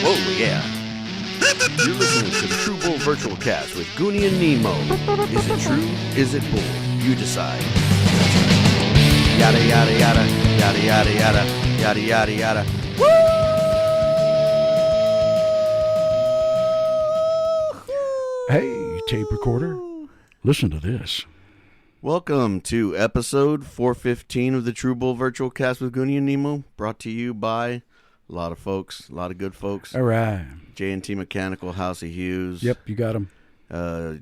Whoa, yeah. You're listening to the True Bull Virtual Cast with Gooney and Nemo. Is it true? Is it bull? You decide. Yada, yada, yada, yada, yada, yada, yada, yada, yada. Woo! Hey, tape recorder, listen to this. Welcome to episode 415 of the True Bull Virtual Cast with Gooney and Nemo, brought to you by a lot of folks, a lot of good folks. All right. J&T Mechanical, House of Hughes. Yep, you got them. All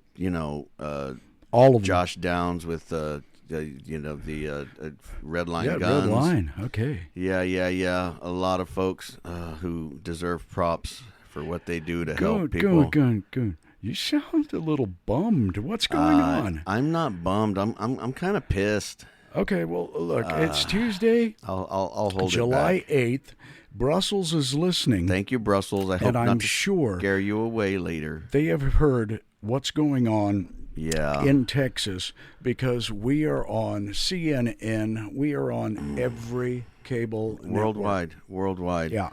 All of them. Josh Downs with the Red Line Yeah, Guns. Red Line. Okay. Yeah. A lot of folks who deserve props for what they do to help people. Goon. You sound a little bummed. What's going on? I'm not bummed. I'm kind of pissed. Okay, well, look, it's Tuesday, I'll hold July it back. 8th. Brussels is listening. Thank you, Brussels. I hope and I'm not to sure scare you away later. they have heard what's going on Yeah. in Texas because we are on CNN. We are on every cable network. Worldwide. Yeah.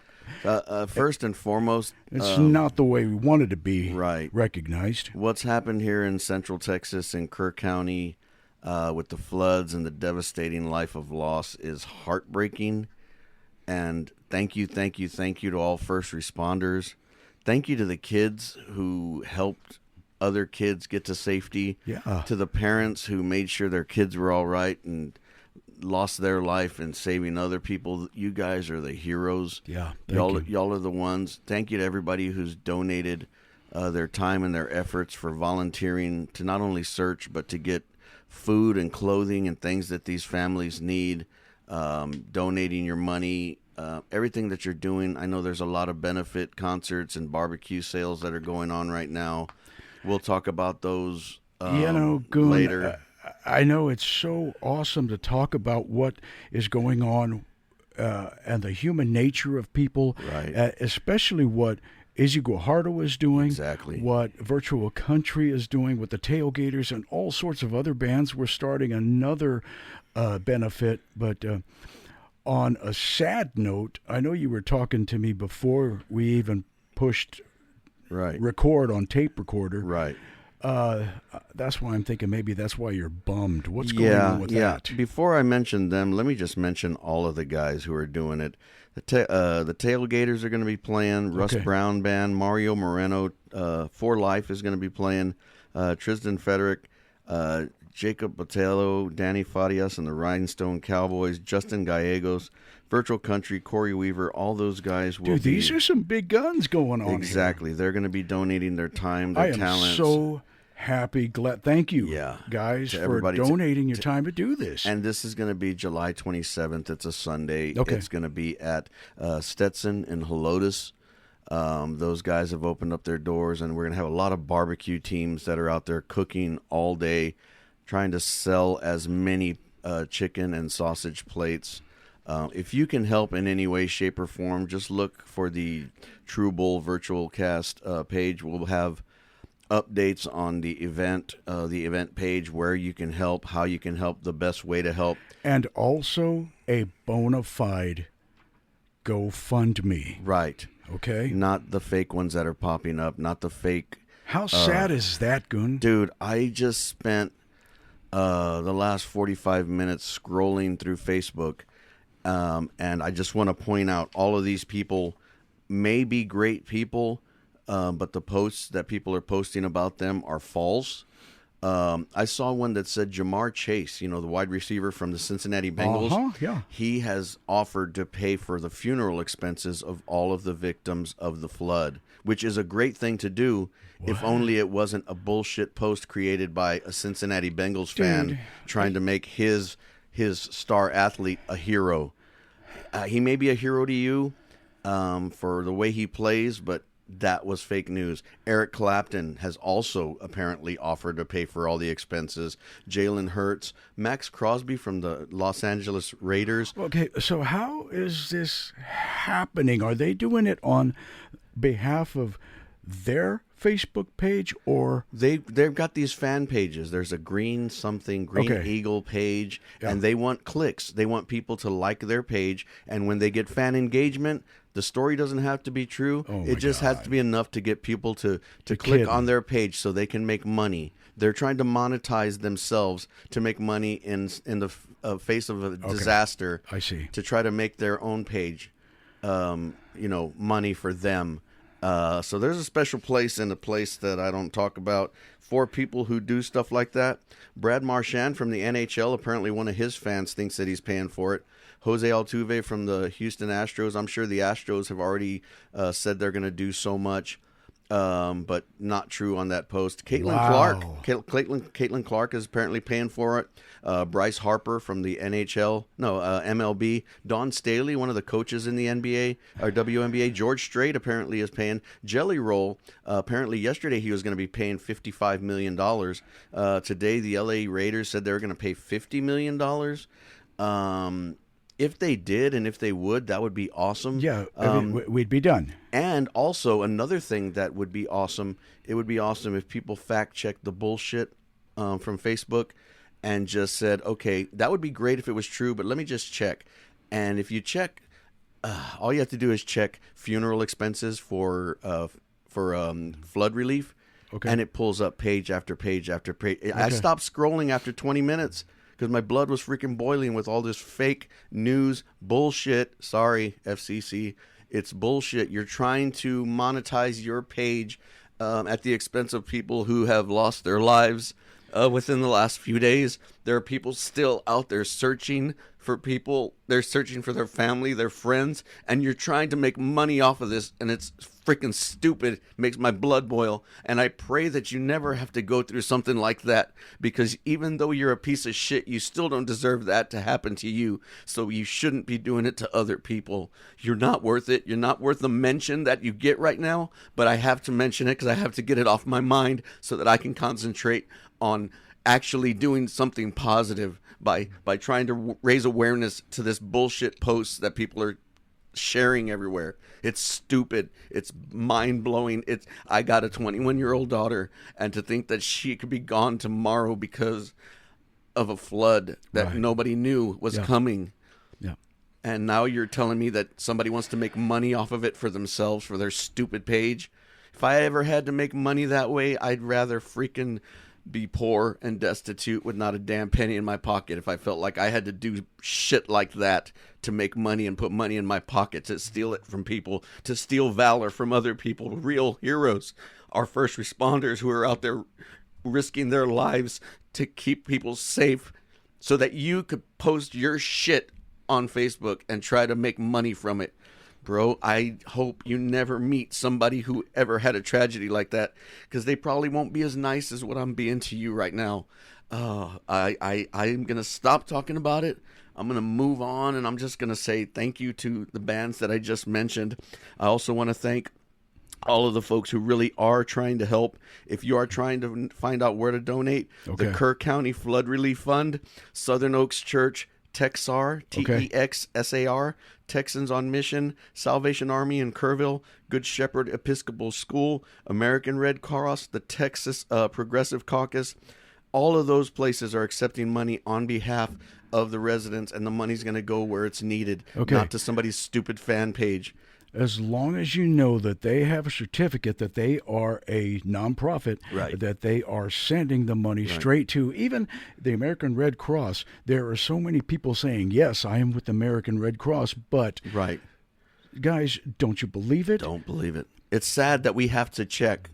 First and foremost, It's not the way we wanted to be right. recognized. What's happened here in Central Texas in Kerr County with the floods and the devastating life of loss is heartbreaking. And thank you to all first responders. Thank you to the kids who helped other kids get to safety. Yeah. To the parents who made sure their kids were all right and lost their life in saving other people. You guys are the heroes. Yeah. Y'all are the ones. Thank you to everybody who's donated their time and their efforts for volunteering to not only search but to get food and clothing and things that these families need. Donating your money, everything that you're doing. I know there's a lot of benefit concerts and barbecue sales that are going on right now. We'll talk about those Goon, later. I know it's so awesome to talk about what is going on and the human nature of people, Right. Especially what Izzy Guajardo is doing, Exactly. what Virtual Country is doing with the Tailgaters and all sorts of other bands. We're starting another benefit, but on a sad note, I know you were talking to me before we even pushed Right. record on tape recorder. Right. That's why I'm thinking maybe that's why you're bummed. What's going on with that? Before I mention them, let me just mention all of the guys who are doing it. The Tailgaters are going to be playing. Russ Okay. Brown Band, Mario Moreno, For Life is going to be playing. Tristan Frederick, Jacob Botello, Danny Farias and the Rhinestone Cowboys, Justin Gallegos, Virtual Country, Corey Weaver, all those guys will Dude, these are some big guns going on. Exactly. They're going to be donating their time, Here. their I am talents. so happy, glad. Thank you, guys, To for everybody, donating your time to do this. And this is going to be July 27th. It's a Sunday. Okay. It's going to be at Stetson in Helotes. Those guys have opened up their doors, and we're going to have a lot of barbecue teams that are out there cooking all day, trying to sell as many chicken and sausage plates. If you can help in any way, shape, or form, just look for the True Bull Virtual Cast page. We'll have updates on the event page, where you can help, how you can help, the best way to help. And also a bona fide GoFundMe. Right. Okay? Not the fake ones that are popping up, not the fake. How sad is that, Goon? Dude, I just spent the last 45 minutes scrolling through Facebook, and I just want to point out all of these people may be great people, but the posts that people are posting about them are false. I saw one that said Jamar Chase, the wide receiver from the Cincinnati Bengals. Yeah. He has offered to pay for the funeral expenses of all of the victims of the flood, which is a great thing to do. If only it wasn't a bullshit post created by a Cincinnati Bengals fan trying to make his star athlete a hero. He may be a hero to you for the way he plays, but that was fake news. Eric Clapton has also apparently offered to pay for all the expenses. Jalen Hurts, Max Crosby from the Los Angeles Raiders. Okay, so how is this happening? Are they doing it on behalf of their Facebook page, or they've got these fan pages? There's a Green Eagle page, and they want clicks. They want people to like their page, and when they get fan engagement, The story doesn't have to be true. Oh, it just has to be enough to get people to click on their page so they can make money. They're trying to monetize themselves to make money in the face of a disaster. I see. To try to make their own page, money for them. So there's a special place in a place that I don't talk about for people who do stuff like that. Brad Marchand from the NHL, apparently one of his fans thinks that he's paying for it. Jose Altuve from the Houston Astros. I'm sure the Astros have already said they're going to do so much, but not true on that post. Caitlin Clark is apparently paying for it. Bryce Harper from the MLB. Don Staley, one of the coaches in the NBA or WNBA. George Strait apparently is paying. Jelly Roll, apparently yesterday he was going to be paying $55 million. Today the LA Raiders said they were going to pay $50 million. If they did and if they would, that would be awesome. Yeah, we'd be done. And also another thing that would be awesome, it would be awesome if people fact check the bullshit from Facebook and just said, okay, that would be great if it was true, but let me just check. And if you check, all you have to do is check funeral expenses for flood relief, and it pulls up page after page after page. Okay. I stopped scrolling after 20 minutes. Because my blood was freaking boiling with all this fake news bullshit. Sorry, FCC. It's bullshit. You're trying to monetize your page at the expense of people who have lost their lives within the last few days. There are people still out there searching for people. They're searching for their family, their friends, and you're trying to make money off of this, and it's freaking stupid. It makes my blood boil, and I pray that you never have to go through something like that, because even though you're a piece of shit, you still don't deserve that to happen to you, so you shouldn't be doing it to other people. You're not worth it. You're not worth the mention that you get right now, but I have to mention it because I have to get it off my mind so that I can concentrate on actually doing something positive by trying to raise awareness to this bullshit posts that people are sharing everywhere. It's stupid. It's mind-blowing. I got a 21-year-old daughter, and to think that she could be gone tomorrow because of a flood that nobody knew was coming. Yeah. And now you're telling me that somebody wants to make money off of it for themselves, for their stupid page. If I ever had to make money that way, I'd rather freaking be poor and destitute with not a damn penny in my pocket if I felt like I had to do shit like that to make money and put money in my pocket, to steal it from people, to steal valor from other people. Real heroes, our first responders who are out there risking their lives to keep people safe so that you could post your shit on Facebook and try to make money from it. Bro, I hope you never meet somebody who ever had a tragedy like that, because they probably won't be as nice as what I'm being to you right now. I'm going to stop talking about it. I'm going to move on, and I'm just going to say thank you to the bands that I just mentioned. I also want to thank all of the folks who really are trying to help. If you are trying to find out where to donate, the Kerr County Flood Relief Fund, Southern Oaks Church, Texar, Texsar, Texans on Mission, Salvation Army in Kerrville, Good Shepherd Episcopal School, American Red Cross, the Texas Progressive Caucus. All of those places are accepting money on behalf of the residents, and the money's going to go where it's needed, not to somebody's stupid fan page. As long as you know that they have a certificate that they are a nonprofit, that they are sending the money straight to even the American Red Cross. There are so many people saying, yes, I am with the American Red Cross, but guys, don't you believe it? Don't believe it. It's sad that we have to check,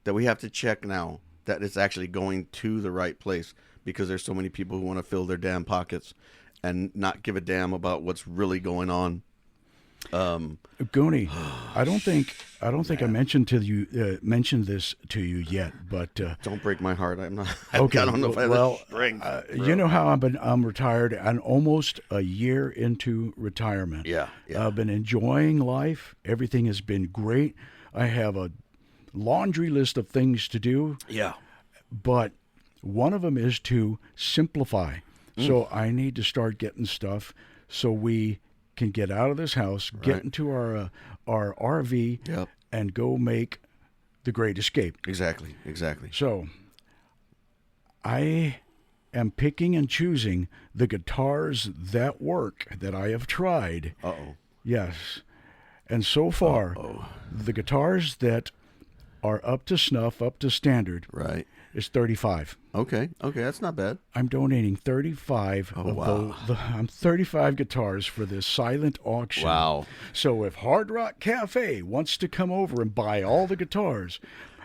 now that it's actually going to the right place, because there's so many people who want to fill their damn pockets and not give a damn about what's really going on. Gooney, I don't think I mentioned this to you yet, but don't break my heart. I'm not. Okay. I don't know if I have the strength. You know how I'm retired. I'm almost a year into retirement. Yeah. I've been enjoying life. Everything has been great. I have a laundry list of things to do. Yeah. But one of them is to simplify. So I need to start getting stuff so we can get out of this house, get into our RV, and go make the Great Escape. Exactly. So I am picking and choosing the guitars that work, that I have tried. Uh-oh. Yes. And so far, Uh-oh. the guitars that are up to snuff, up to standard, Right. is 35. Okay, that's not bad. I'm donating 35 of wow. I'm 35 guitars for this silent auction. Wow. So if Hard Rock Cafe wants to come over and buy all the guitars,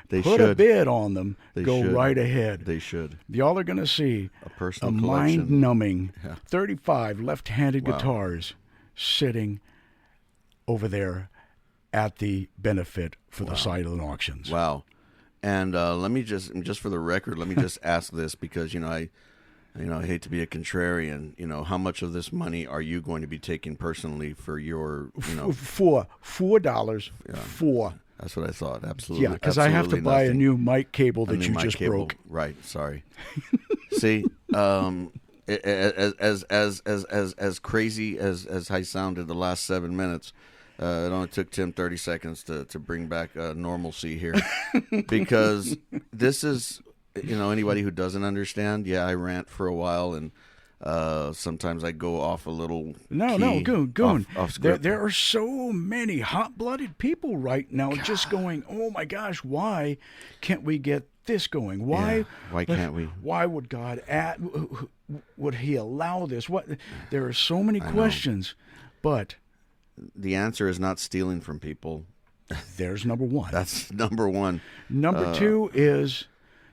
They put a should. bid on them, go should. right ahead. They should. Y'all are going to see A personal a collection. mind-numbing Yeah. 35 left-handed Wow. guitars sitting over there at the benefit for the silent auctions. Wow. And let me just for the record, let me just ask this, because I hate to be a contrarian. How much of this money are you going to be taking personally for your, For $4 for. That's what I thought. Absolutely. Yeah, because I have to buy a new mic cable that you just broke. Right. Sorry. See, as crazy as I sounded the last 7 minutes, it only took Tim 30 seconds to bring back normalcy here, because this is, anybody who doesn't understand. Yeah, I rant for a while, and sometimes I go off a little. No, Goon. Off script. There are so many hot-blooded people right now just going, oh my gosh, why can't we get this going? Why? Yeah, why can't we? Why would God would He allow this? What? There are so many questions, but the answer is not stealing from people. there's number one. That's number one. Number two is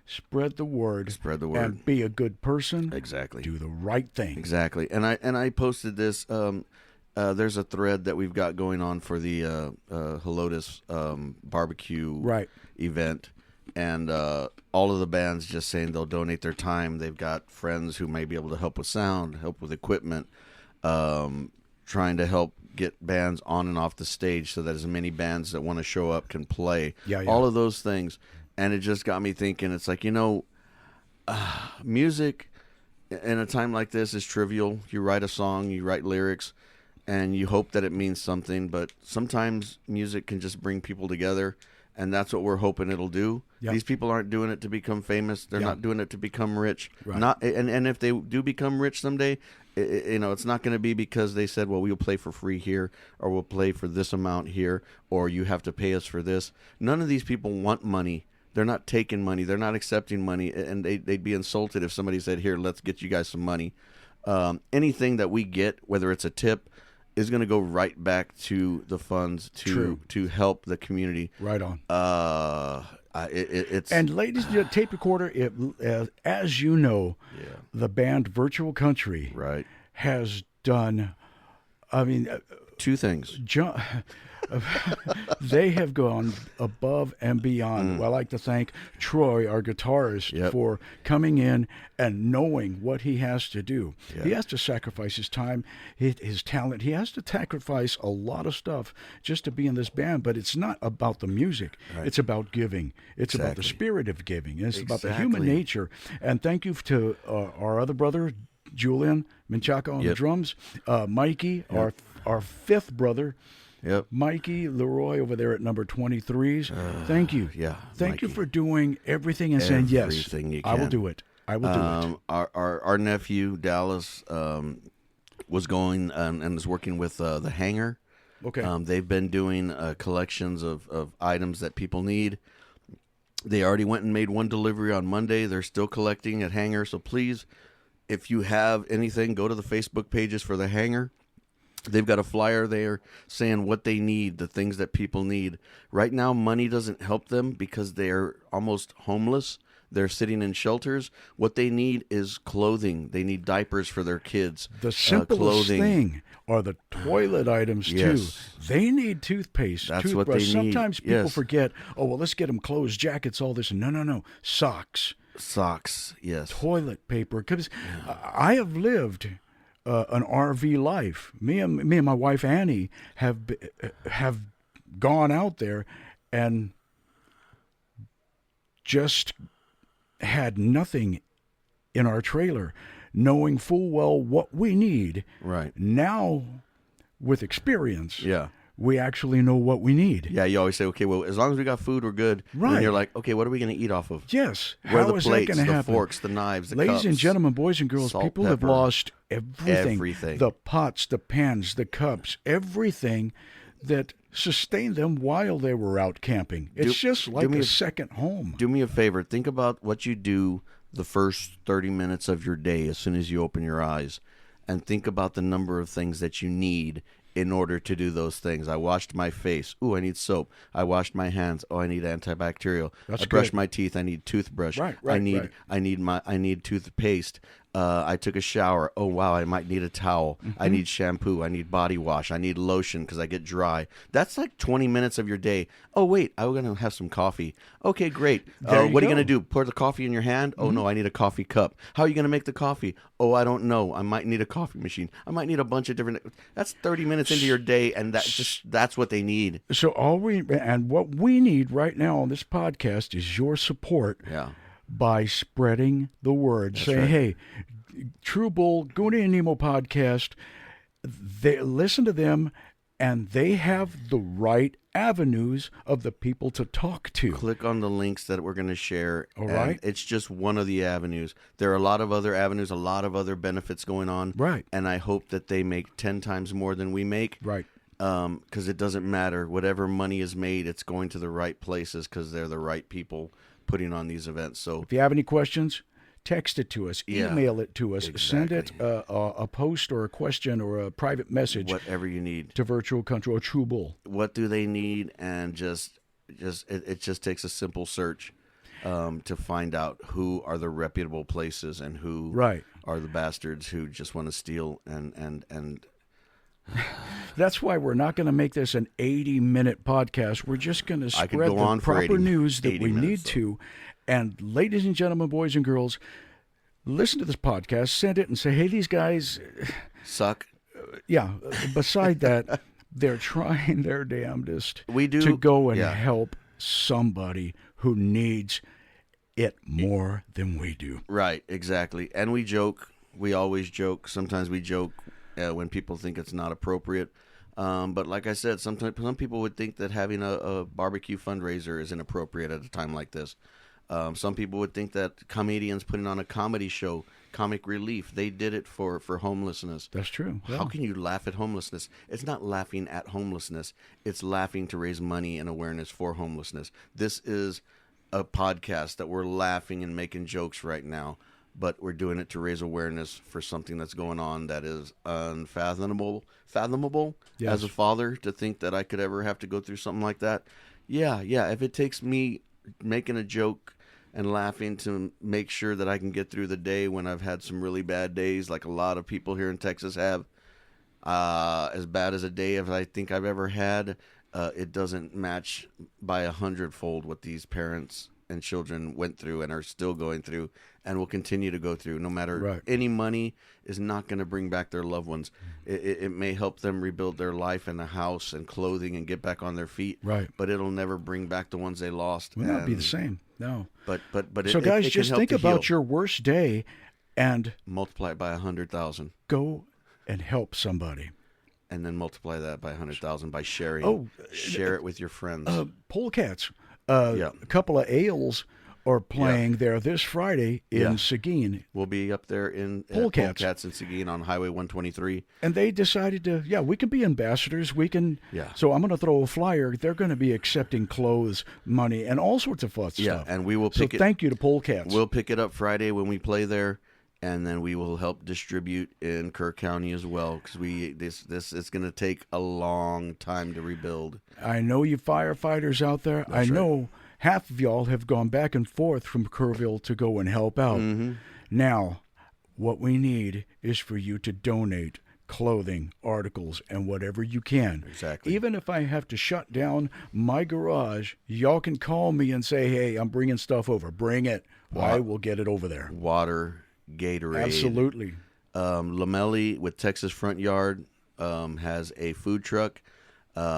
spread the word. Spread the word. And be a good person. Exactly. Do the right thing. Exactly. And I posted this. There's a thread that we've got going on for the Helotes barbecue event. And all of the bands just saying they'll donate their time. They've got friends who may be able to help with sound, help with equipment, trying to help get bands on and off the stage so that as many bands that want to show up can play. Yeah. All of those things. And it just got me thinking, it's like, music in a time like this is trivial. You write a song, you write lyrics, and you hope that it means something. But sometimes music can just bring people together, and that's what we're hoping it'll do. Yep. These people aren't doing it to become famous. They're not doing it to become rich. Right. And if they do become rich someday, it's not going to be because they said, well, we'll play for free here, or we'll play for this amount here, or you have to pay us for this. None of these people want money. They're not taking money. They're not accepting money, and they'd be insulted if somebody said, here, let's get you guys some money. Anything that we get, whether it's a tip, is going to go right back to the funds to help the community. Right on. It's and ladies, tape recorder. As you know, the band Virtual Country has done. I mean, two things. They have gone above and beyond. Well, I'd like to thank Troy, our guitarist, for coming in and knowing what he has to do. He has to sacrifice his time, his talent. He has to sacrifice a lot of stuff just to be in this band. But it's not about the music. Right. It's about giving. It's about the spirit of giving. It's about the human nature. And thank you to our other brother, Julian Menchaca on the drums, Mikey, our fifth brother. Mikey Leroy over there at number 23s. Thank you. Thank you for doing everything and saying yes. I will do it. I will do it. Our nephew Dallas was going and is working with the Hangar. Okay. They've been doing collections of items that people need. They already went and made one delivery on Monday. They're still collecting at Hangar. So please, if you have anything, go to the Facebook pages for the Hangar. They've got a flyer there saying what they need, the things that people need. Right now, money doesn't help them because they're almost homeless. They're sitting in shelters. What they need is clothing. They need diapers for their kids. The simplest thing are the toilet items, too. They need toothpaste, That's toothbrush. what they need. Sometimes people forget, well, let's get them clothes, jackets, all this. No. Socks, yes. Toilet paper. Because I have lived an RV life. Me and my wife Annie have gone out there and just had nothing in our trailer, knowing full well what we need. Right. Now, with experience, we actually know what we need. Yeah, you always say, okay, well, as long as we got food, we're good. Right. And you're like, okay, what are we going to eat off of? Yes. Where How are the is plates, that going to happen? the forks, the knives, the Ladies cups, and gentlemen, boys and girls, salt, people have pepper, lost everything. everything. The pots, the pans, the cups, everything that sustained them while they were out camping. It's just like a second home. Do me a favor. Think about what you do the first 30 minutes of your day as soon as you open your eyes, and think about the number of things that you need in order to do those things. I washed my face. Ooh, I need soap. I washed my hands. Oh, I need antibacterial. I brushed my teeth. I need toothbrush. I need toothpaste. I took a shower. Oh, wow, I might need a towel. I need shampoo. I need body wash. I need lotion because I get dry. That's like 20 minutes of your day. Oh, wait, I'm going to have some coffee. Okay, great. What are you going to do? Pour the coffee in your hand? Oh, no, I need a coffee cup. How are you going to make the coffee? Oh, I don't know. I might need a coffee machine. I might need a bunch of different... That's 30 minutes into your day, and that's what they need. So what we need right now on this podcast is your support. Yeah. By spreading the word. Say, right. Hey, True Bull, Gooney and Nemo podcast, they listen to them, and they have the right avenues of the people to talk to. Click on the links that we're going to share. All right. It's just one of the avenues. There are a lot of other avenues, a lot of other benefits going on. Right. And I hope that they make 10 times more than we make. Right. Because it doesn't matter. Whatever money is made, it's going to the right places because they're the right people putting on these events. So if you have any questions, text it to us, email it to us, send it a post or a question or a private message, whatever you need, to Virtual Country or True Bull. What do they need? And it just takes a simple search to find out who are the reputable places and who are the bastards who just want to steal and That's why we're not going to make this an 80-minute podcast. We're just going to spread the proper news that we need to. And ladies and gentlemen, boys and girls, listen to this podcast, send it, and say, hey, these guys suck. Beside that, they're trying their damnedest to go and help somebody who needs it more than we do. Right, exactly. And we joke. We always joke. Sometimes we joke when people think it's not appropriate. But like I said, some people would think that having a barbecue fundraiser is inappropriate at a time like this. Some people would think that comedians putting on a comedy show, comic relief, they did it for homelessness. That's true. Yeah. How can you laugh at homelessness? It's not laughing at homelessness. It's laughing to raise money and awareness for homelessness. This is a podcast that we're laughing and making jokes right now, but we're doing it to raise awareness for something that's going on that is unfathomable yes. As a father, to think that I could ever have to go through something like that. Yeah. If it takes me making a joke and laughing to make sure that I can get through the day when I've had some really bad days, like a lot of people here in Texas have, as bad as a day as I think I've ever had, it doesn't match by 100-fold what these parents and children went through and are still going through and will continue to go through. No matter any money is not going to bring back their loved ones. It may help them rebuild their life and a house and clothing and get back on their feet. Right. But it'll never bring back the ones they lost. Will not be the same. No. But so guys, just think about your worst day and multiply it by 100,000. Go and help somebody. And then multiply that by 100,000 by sharing. Share it with your friends. Polecats. A couple of ales are playing there this Friday in Seguin. We'll be up there in Polecats in Seguin on Highway 123. And they decided we can be ambassadors. We can. Yeah. So I'm going to throw a flyer. They're going to be accepting clothes, money, and all sorts of fun stuff. Yeah, and we will pick it. Thank you to Polecats. We'll pick it up Friday when we play there. And then we will help distribute in Kerr County as well, because this is going to take a long time to rebuild. I know you firefighters out there. I know half of y'all have gone back and forth from Kerrville to go and help out. Mm-hmm. Now, what we need is for you to donate clothing, articles, and whatever you can. Exactly. Even if I have to shut down my garage, y'all can call me and say, hey, I'm bringing stuff over. Bring it. I will get it over there. Water, Gatorade. Absolutely. Lamelli with Texas Front Yard has a food truck,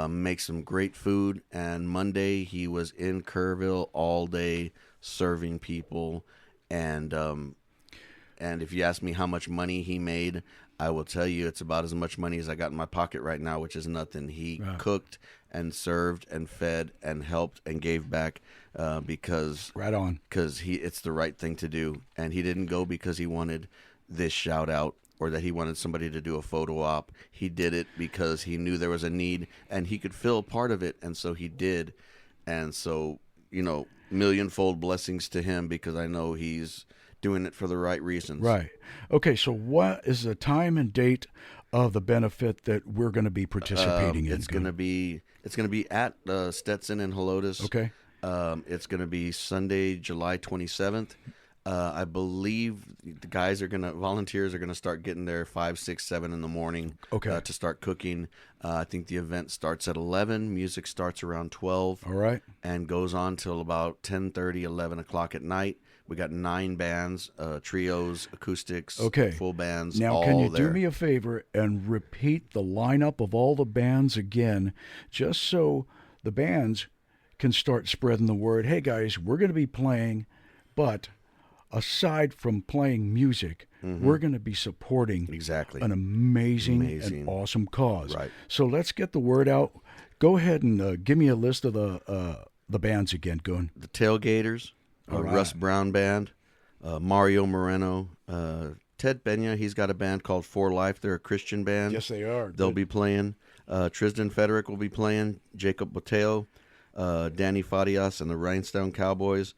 makes some great food, and Monday he was in Kerrville all day serving people, and if you ask me how much money he made, I will tell you it's about as much money as I got in my pocket right now, which is nothing. He cooked and served and fed and helped and gave back because it's the right thing to do. And he didn't go because he wanted this shout out. or that he wanted somebody to do a photo op. He did it because he knew there was a need and he could fill part of it, and so he did. And so, millionfold blessings to him, because I know he's doing it for the right reasons. Right. Okay, so what is the time and date of the benefit that we're going to be participating in? It's going to be at Stetson and Helotes. Okay. It's going to be Sunday, July 27th. I believe the volunteers are going to start getting there 5, 6, 7 in the morning. Okay. To start cooking. I think the event starts at 11. Music starts around 12. All right. And goes on till about 10:30, 11 o'clock at night. We got 9 bands, trios, acoustics, Okay. full bands. Now, all can you there. do me a favor and repeat the lineup of all the bands again, just so the bands can start spreading the word? Hey, guys, we're going to be playing, but aside from playing music, we're going to be supporting Exactly. an amazing and awesome cause. Right. So let's get the word out. Go ahead and give me a list of the bands again, Goon. The Tailgaters, All right. Russ Brown Band, Mario Moreno, Ted Benya. He's got a band called For Life. They're a Christian band. Yes, they are. They'll be playing. Tristan Federick will be playing. Jacob Boteo, Danny Farias and the Rhinestone Cowboys.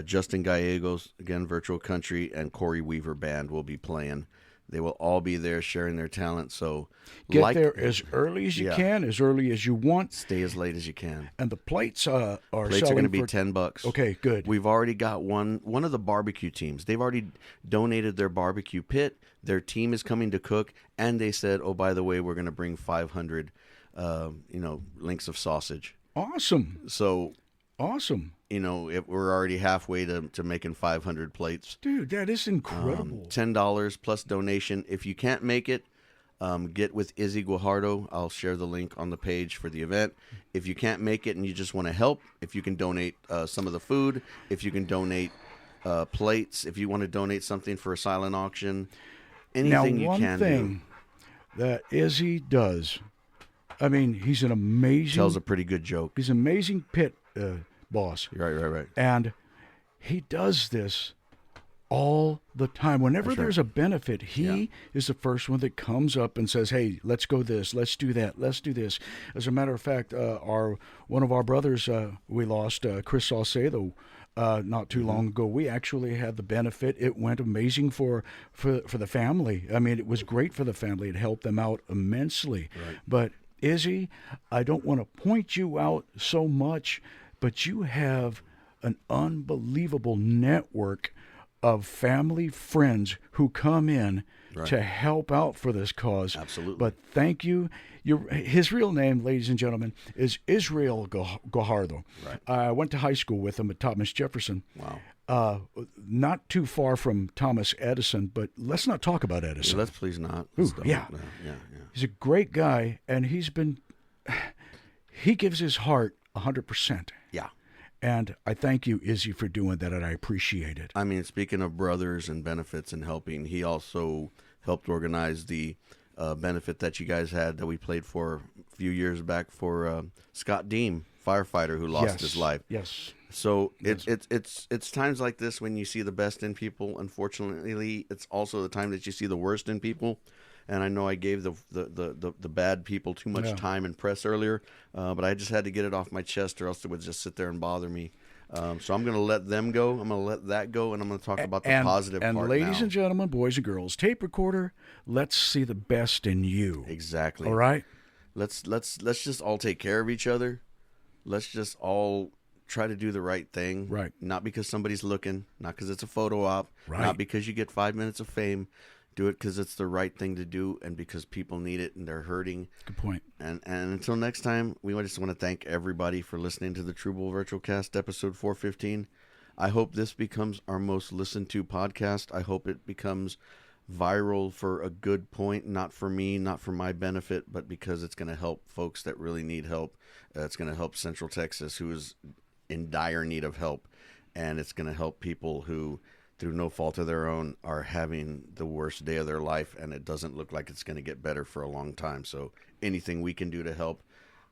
Justin Gallegos, again, Virtual Country, and Corey Weaver Band will be playing. They will all be there sharing their talent. So Get there as early as you can, as early as you want. Stay as late as you can. And the plates are Plates selling are going to be for $10. Okay, good. We've already got one of the barbecue teams. They've already donated their barbecue pit. Their team is coming to cook, and they said, "Oh, by the way, we're going to bring 500, links of sausage." Awesome. So, Awesome. if we're already halfway to making 500 plates. Dude, that is incredible. $10 plus donation. If you can't make it, get with Izzy Guajardo. I'll share the link on the page for the event. If you can't make it and you just want to help, if you can donate some of the food, if you can donate plates, if you want to donate something for a silent auction, anything you can do. Now, one thing that Izzy does, I mean, he's an amazing... Tells a pretty good joke. He's an amazing pit boss. Right. And he does this all the time. Whenever That's right. there's a benefit, he is the first one that comes up and says, "Hey, let's go this, let's do that, let's do this." As a matter of fact, one of our brothers we lost, Chris Salcedo, not too long ago. We actually had the benefit. It went amazing for the family. I mean, it was great for the family. It helped them out immensely. Right. But Izzy, I don't want to point you out so much, but you have an unbelievable network of family friends who come in to help out for this cause. Absolutely. But thank you. His real name, ladies and gentlemen, is Israel Guajardo. Right. I went to high school with him at Thomas Jefferson. Wow. Not too far from Thomas Edison, but let's not talk about Edison. Let's please not. Ooh, Let's don't. yeah. He's a great guy, and he gives his heart 100%. Yeah. And I thank you, Izzy, for doing that, and I appreciate it. I mean, speaking of brothers and benefits and helping, he also helped organize the benefit that you guys had that we played for a few years back for Scott Deem, firefighter who lost his life. Yes. So it's times like this when you see the best in people. Unfortunately, it's also the time that you see the worst in people. And I know I gave the bad people too much time and press earlier, but I just had to get it off my chest, or else it would just sit there and bother me. So I'm going to let them go. I'm going to let that go, and I'm going to talk about the positive part now. And ladies and gentlemen, boys and girls, tape recorder, let's see the best in you. Exactly. All right? Let's just all take care of each other. Let's just all try to do the right thing. Right. Not because somebody's looking, not because it's a photo op, Right. not because you get 5 minutes of fame. Do it because it's the right thing to do and because people need it and they're hurting. Good point. And until next time, we just want to thank everybody for listening to the True Bull Virtual Cast, episode 415. I hope this becomes our most listened to podcast. I hope it becomes viral for a good point, not for me, not for my benefit, but because it's going to help folks that really need help. It's going to help Central Texas, who is in dire need of help. And it's going to help people who, through no fault of their own, are having the worst day of their life, and it doesn't look like it's going to get better for a long time. So anything we can do to help,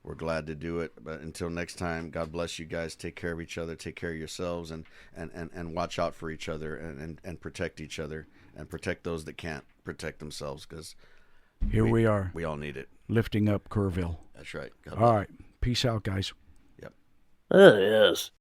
we're glad to do it. But until next time, God bless you guys. Take care of each other. Take care of yourselves, and watch out for each other and protect each other. and protect those that can't protect themselves, because Here we are, we all need it. lifting up Kerrville. That's right. All right. Peace out, guys. Yep. Oh, yes.